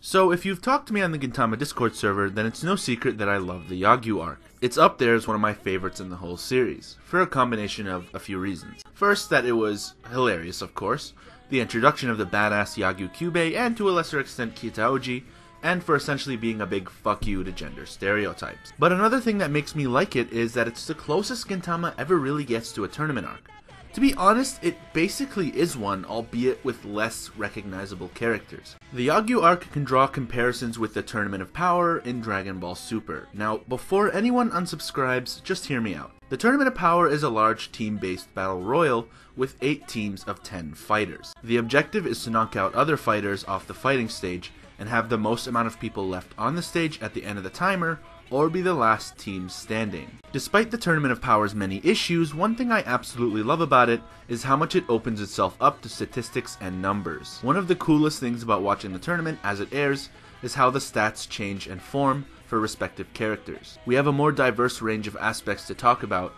So if you've talked to me on the Gintama Discord server, then it's no secret that I love the Yagyu Arc. It's up there as one of my favorites in the whole series, for a combination of a few reasons. First, that it was hilarious, of course, the introduction of the badass Yagyu Kyubey, and to a lesser extent Kitaoji, and for essentially being a big fuck you to gender stereotypes. But another thing that makes me like it is that it's the closest Gintama ever really gets to a tournament arc. To be honest, it basically is one, albeit with less recognizable characters. The Yagyu Arc can draw comparisons with the Tournament of Power in Dragon Ball Super. Now, before anyone unsubscribes, just hear me out. The Tournament of Power is a large team-based battle royal with 8 teams of 10 fighters. The objective is to knock out other fighters off the fighting stage and have the most amount of people left on the stage at the end of the timer, or be the last team standing. Despite the Tournament of Power's many issues, one thing I absolutely love about it is how much it opens itself up to statistics and numbers. One of the coolest things about watching the tournament as it airs is how the stats change and form for respective characters. We have a more diverse range of aspects to talk about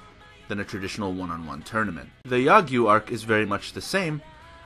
than a traditional one-on-one tournament. The Yagyu Arc is very much the same,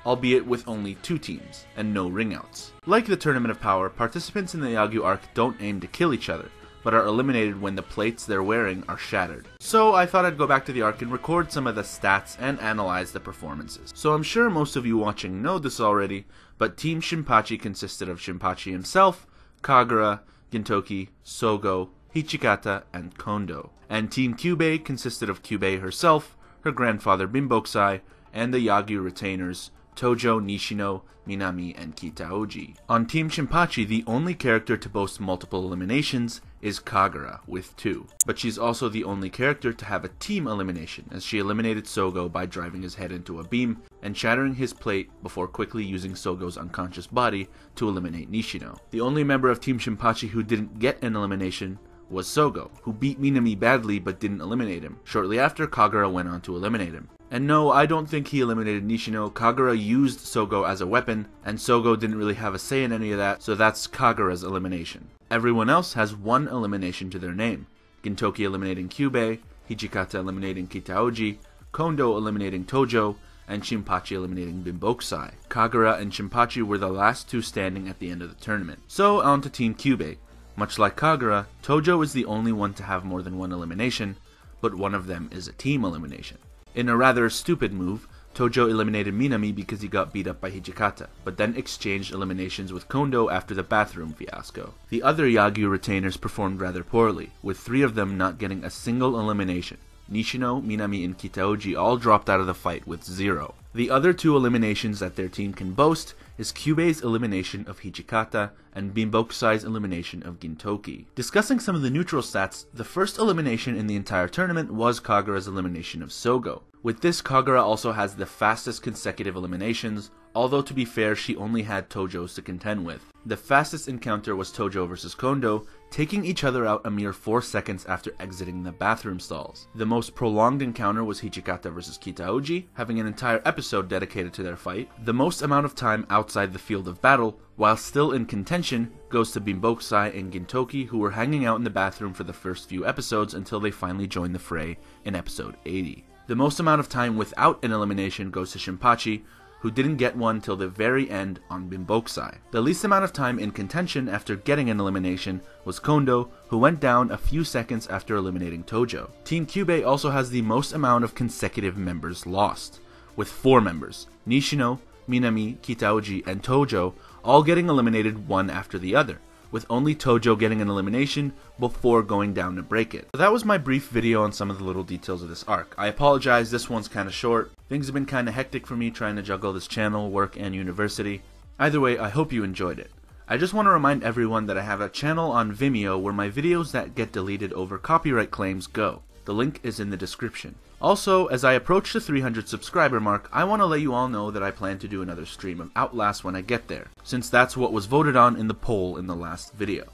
albeit with only 2 teams, and no ringouts. Like the Tournament of Power, participants in the Yagyu Arc don't aim to kill each other, but are eliminated when the plates they're wearing are shattered. So I thought I'd go back to the arc and record some of the stats and analyze the performances. So I'm sure most of you watching know this already, but Team Shinpachi consisted of Shinpachi himself, Kagura, Gintoki, Sogo, Hichikata, and Kondo. And Team Kyubey consisted of Kyubey herself, her grandfather Binbokusai, and the Yagyu retainers Tojo, Nishino, Minami, and Kitaoji. On Team Shinpachi, the only character to boast multiple eliminations is Kagura, with 2. But she's also the only character to have a team elimination, as she eliminated Sogo by driving his head into a beam and shattering his plate before quickly using Sogo's unconscious body to eliminate Nishino. The only member of Team Shinpachi who didn't get an elimination was Sogo, who beat Minami badly but didn't eliminate him. Shortly after, Kagura went on to eliminate him. And no, I don't think he eliminated Nishino. Kagura used Sogo as a weapon, and Sogo didn't really have a say in any of that, so that's Kagura's elimination. Everyone else has 1 elimination to their name. Gintoki eliminating Kyubey, Hichikata eliminating Kitaoji, Kondo eliminating Tojo, and Shinpachi eliminating Binbokusai. Kagura and Shinpachi were the last 2 standing at the end of the tournament. So on to Team Kyubey. Much like Kagura, Tojo is the only one to have more than 1 elimination, but one of them is a team elimination. In a rather stupid move, Tojo eliminated Minami because he got beat up by Hichikata, but then exchanged eliminations with Kondo after the bathroom fiasco. The other Yagyu retainers performed rather poorly, with 3 of them not getting a single elimination. Nishino, Minami, and Kitaoji all dropped out of the fight with 0. The other 2 eliminations that their team can boast is Kyubey's elimination of Hichikata and Binbokusai's elimination of Gintoki. Discussing some of the neutral stats, the first elimination in the entire tournament was Kagura's elimination of Sogo. With this, Kagura also has the fastest consecutive eliminations, although to be fair, she only had Tojo's to contend with. The fastest encounter was Tojo versus Kondo, taking each other out a mere 4 seconds after exiting the bathroom stalls. The most prolonged encounter was Hichikata versus Kitaoji, having an entire episode dedicated to their fight. The most amount of time outside the field of battle, while still in contention, goes to Binbokusai and Gintoki, who were hanging out in the bathroom for the first few episodes until they finally joined the fray in episode 80. The most amount of time without an elimination goes to Shinpachi, who didn't get one till the very end on Binbokusai. The least amount of time in contention after getting an elimination was Kondo, who went down a few seconds after eliminating Tojo. Team Kyubey also has the most amount of consecutive members lost, with 4 members, Nishino, Minami, Kitaoji, and Tojo, all getting eliminated one after the other, with only Tojo getting an elimination before going down to break it. So that was my brief video on some of the little details of this arc. I apologize, this one's kinda short. Things have been kinda hectic for me trying to juggle this channel, work, and university. Either way, I hope you enjoyed it. I just want to remind everyone that I have a channel on Vimeo where my videos that get deleted over copyright claims go. The link is in the description. Also, as I approach the 300 subscriber mark, I want to let you all know that I plan to do another stream of Outlast when I get there, since that's what was voted on in the poll in the last video.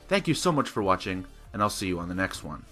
Thank you so much for watching, and I'll see you on the next one.